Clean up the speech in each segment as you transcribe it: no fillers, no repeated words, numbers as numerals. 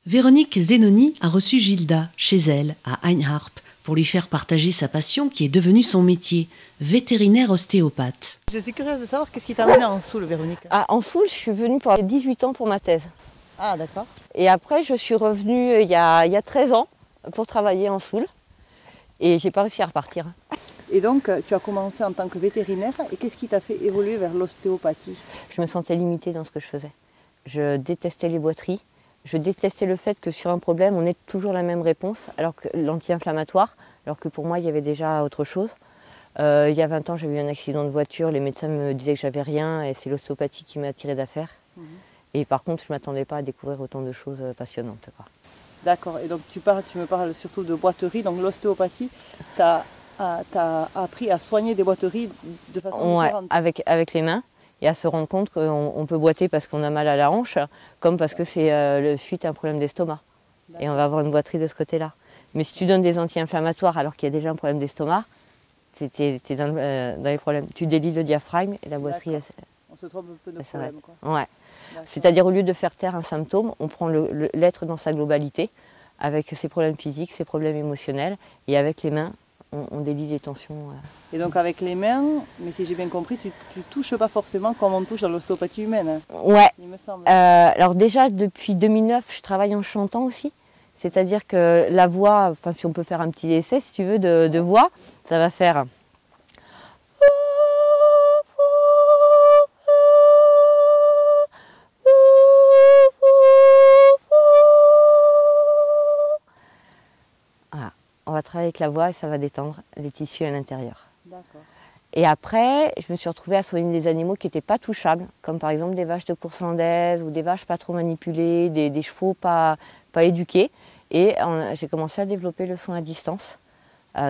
Véronique Zenoni a reçu Gilda chez elle, à Einharp, pour lui faire partager sa passion qui est devenue son métier, vétérinaire ostéopathe. Je suis curieuse de savoir qu'est-ce qui t'a amené en Soule, Véronique. En Soule, je suis venue pour 18 ans pour ma thèse. Ah, d'accord. Et après, je suis revenue il y a 13 ans pour travailler en Soule. Et j'ai pas réussi à repartir. Et donc, tu as commencé en tant que vétérinaire. Et qu'est-ce qui t'a fait évoluer vers l'ostéopathie? Je me sentais limitée dans ce que je faisais. Je détestais les boiteries. Je détestais le fait que sur un problème, on ait toujours la même réponse, alors que l'anti-inflammatoire, alors que pour moi, il y avait déjà autre chose. Il y a 20 ans, j'ai eu un accident de voiture. Les médecins me disaient que j'avais rien et c'est l'ostéopathie qui m'a attirée d'affaire. Et par contre, je ne m'attendais pas à découvrir autant de choses passionnantes. D'accord. Et donc, tu me parles surtout de boiterie. Donc, l'ostéopathie, t'as appris à soigner des boiteries de façon différente. Avec les mains. Et à se rendre compte qu'on peut boiter parce qu'on a mal à la hanche, comme parce que c'est suite à un problème d'estomac. Et on va avoir une boiterie de ce côté-là. Mais si tu donnes des anti-inflammatoires alors qu'il y a déjà un problème d'estomac, t'es dans les problèmes. Tu délies le diaphragme et la boiterie, on se trompe un peu de problème, quoi. Ouais. C'est-à-dire au lieu de faire taire un symptôme, on prend l'être dans sa globalité, avec ses problèmes physiques, ses problèmes émotionnels, et avec les mains, on délie les tensions. Et donc avec les mains, mais si j'ai bien compris, tu touches pas forcément comme on touche dans l'ostéopathie humaine. Ouais. Il me semble. Alors déjà, depuis 2009, je travaille en chantant aussi. C'est-à-dire que la voix, enfin si on peut faire un petit essai, si tu veux, de voix, ça va faire... Voilà. On va travailler avec la voix et ça va détendre les tissus à l'intérieur. D'accord. Et après, je me suis retrouvée à soigner des animaux qui n'étaient pas touchables, comme par exemple des vaches de course landaise ou des vaches pas trop manipulées, des chevaux pas éduqués. Et j'ai commencé à développer le soin à distance,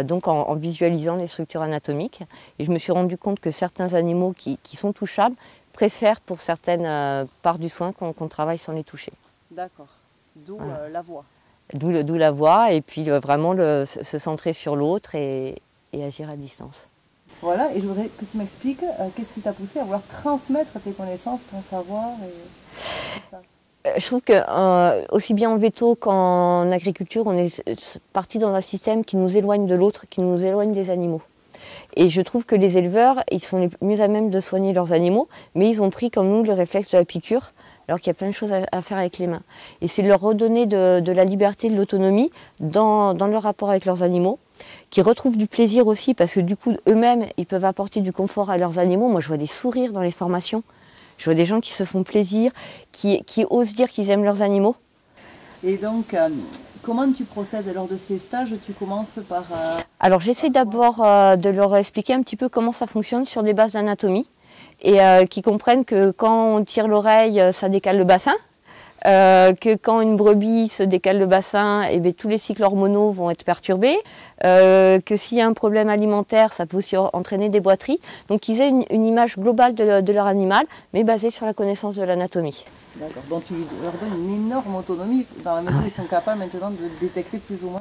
donc en visualisant les structures anatomiques. Et je me suis rendu compte que certains animaux qui sont touchables préfèrent pour certaines parts du soin qu'on travaille sans les toucher. D'accord, d'où la voix. D'où la voix, et puis vraiment se centrer sur l'autre et agir à distance. Voilà, et je voudrais que tu m'expliques qu'est-ce qui t'a poussé à vouloir transmettre tes connaissances, ton savoir et tout ça. Je trouve que aussi bien en véto qu'en agriculture, on est parti dans un système qui nous éloigne de l'autre, qui nous éloigne des animaux. Et je trouve que les éleveurs, ils sont les mieux à même de soigner leurs animaux, mais ils ont pris comme nous le réflexe de la piqûre, alors qu'il y a plein de choses à faire avec les mains. Et c'est leur redonner de la liberté, de l'autonomie dans leur rapport avec leurs animaux, qui retrouvent du plaisir aussi, parce que du coup, eux-mêmes, ils peuvent apporter du confort à leurs animaux. Moi, je vois des sourires dans les formations. Je vois des gens qui se font plaisir, qui osent dire qu'ils aiment leurs animaux. Et donc, comment tu procèdes lors de ces stages? Tu commences par... Alors, j'essaie d'abord de leur expliquer un petit peu comment ça fonctionne sur des bases d'anatomie, et qu'ils comprennent que quand on tire l'oreille, ça décale le bassin, que quand une brebis se décale le bassin, eh bien, tous les cycles hormonaux vont être perturbés, que s'il y a un problème alimentaire, ça peut aussi entraîner des boiteries. Donc qu'ils aient une image globale de leur animal, mais basée sur la connaissance de l'anatomie. D'accord, donc tu leur donnes une énorme autonomie, dans la mesure où ils sont capables maintenant de détecter plus ou moins...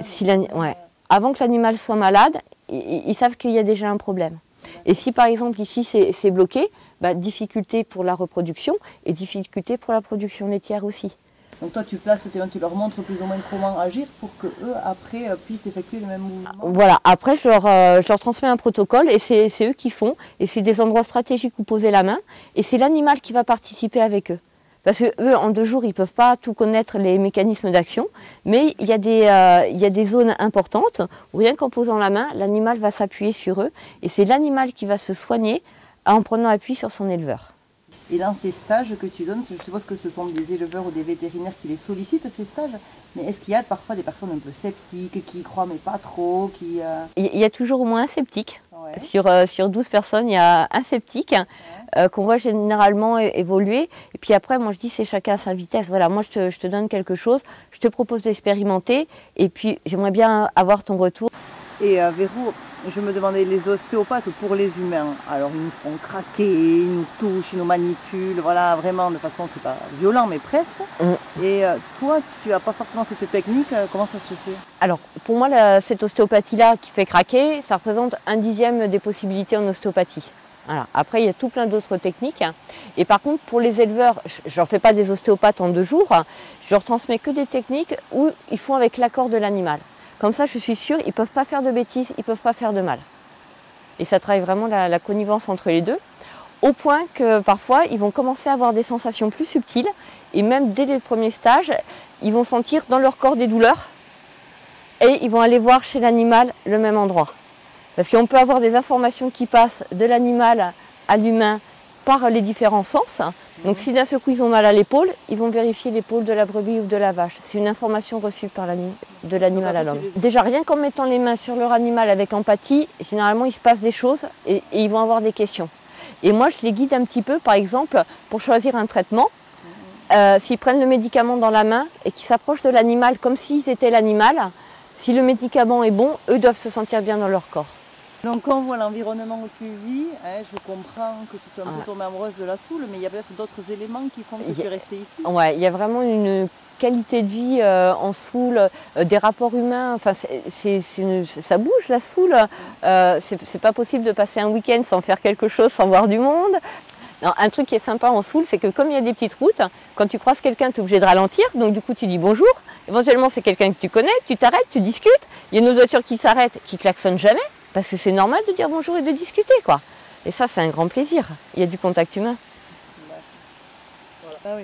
Ouais. Avant que l'animal soit malade, ils savent qu'il y a déjà un problème. Et si par exemple ici c'est bloqué, difficulté pour la reproduction et difficulté pour la production laitière aussi. Donc toi tu places tes mains, tu leur montres plus ou moins comment agir pour que eux après puissent effectuer le même mouvement. Voilà, après je leur transmets un protocole et c'est eux qui font. Et c'est des endroits stratégiques où poser la main et c'est l'animal qui va participer avec eux. Parce qu'eux, en 2 jours, ils ne peuvent pas tout connaître les mécanismes d'action, mais il y a des zones importantes où rien qu'en posant la main, l'animal va s'appuyer sur eux et c'est l'animal qui va se soigner en prenant appui sur son éleveur. Et dans ces stages que tu donnes, je suppose que ce sont des éleveurs ou des vétérinaires qui les sollicitent, ces stages, mais est-ce qu'il y a parfois des personnes un peu sceptiques, qui y croient mais pas trop, qui... Il y a toujours au moins un sceptique. Ouais. Sur 12 personnes, il y a un sceptique. Qu'on voit généralement évoluer. Et puis après, moi je dis c'est chacun à sa vitesse. Voilà, moi je te donne quelque chose, je te propose d'expérimenter et puis j'aimerais bien avoir ton retour. Et Vérou, je me demandais, les ostéopathes pour les humains, alors ils nous font craquer, ils nous touchent, ils nous manipulent, voilà, vraiment de façon, c'est pas violent mais presque. Et toi, tu n'as pas forcément cette technique, comment ça se fait? Alors pour moi, cette ostéopathie-là qui fait craquer, ça représente 1/10 des possibilités en ostéopathie. Voilà. Après, il y a tout plein d'autres techniques. Et par contre, pour les éleveurs, je ne leur fais pas des ostéopathes en 2 jours. Je leur transmets que des techniques où ils font avec l'accord de l'animal. Comme ça, je suis sûre, ils ne peuvent pas faire de bêtises, ils ne peuvent pas faire de mal. Et ça travaille vraiment la connivence entre les deux. Au point que parfois, ils vont commencer à avoir des sensations plus subtiles. Et même dès les premiers stages, ils vont sentir dans leur corps des douleurs. Et ils vont aller voir chez l'animal le même endroit. Parce qu'on peut avoir des informations qui passent de l'animal à l'humain par les différents sens. Donc si d'un seul coup ils ont mal à l'épaule, ils vont vérifier l'épaule de la brebis ou de la vache. C'est une information reçue par de l'animal à l'homme. Déjà rien qu'en mettant les mains sur leur animal avec empathie, généralement il se passe des choses et ils vont avoir des questions. Et moi je les guide un petit peu, par exemple, pour choisir un traitement. S'ils prennent le médicament dans la main et qu'ils s'approchent de l'animal comme s'ils étaient l'animal, si le médicament est bon, eux doivent se sentir bien dans leur corps. Donc quand on voit l'environnement où tu vis, hein, je comprends que tu sois un peu tombée amoureuse de la Soule, mais il y a peut-être d'autres éléments qui font que tu es restée ici. Ouais, il y a vraiment une qualité de vie en Soule, des rapports humains, enfin, ça bouge la Soule. C'est pas possible de passer un week-end sans faire quelque chose, sans voir du monde. Non, un truc qui est sympa en Soule, c'est que comme il y a des petites routes, quand tu croises quelqu'un, tu es obligé de ralentir, donc du coup tu dis bonjour. Éventuellement c'est quelqu'un que tu connais, tu t'arrêtes, tu discutes. Il y a une voiture qui s'arrête, qui klaxonne jamais. Parce que c'est normal de dire bonjour et de discuter, quoi. Et ça, c'est un grand plaisir. Il y a du contact humain. Voilà. Ah oui.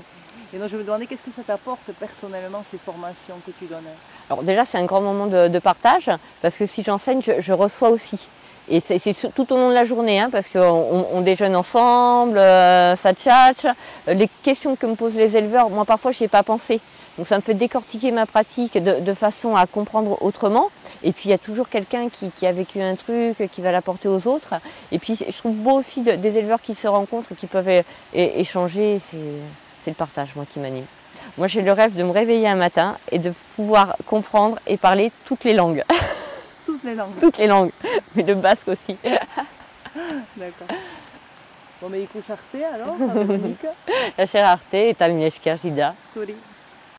Et donc, je me demandais, qu'est-ce que ça t'apporte personnellement, ces formations que tu donnes? Alors déjà, c'est un grand moment de partage, parce que si j'enseigne, je reçois aussi. Et c'est tout au long de la journée, hein, parce qu'on déjeune ensemble, ça tchatche. Les questions que me posent les éleveurs, moi, parfois, je n'y ai pas pensé. Donc ça me fait décortiquer ma pratique de façon à comprendre autrement. Et puis il y a toujours quelqu'un qui a vécu un truc, qui va l'apporter aux autres. Et puis je trouve beau aussi des éleveurs qui se rencontrent et qui peuvent échanger. C'est le partage, moi, qui m'anime. Moi j'ai le rêve de me réveiller un matin et de pouvoir comprendre et parler toutes les langues. Toutes les langues? Toutes les langues, mais le basque aussi. D'accord. Bon, mais écoute, Arte alors, Véronique. La chère Arte et Talmieshka Jida. Sorry.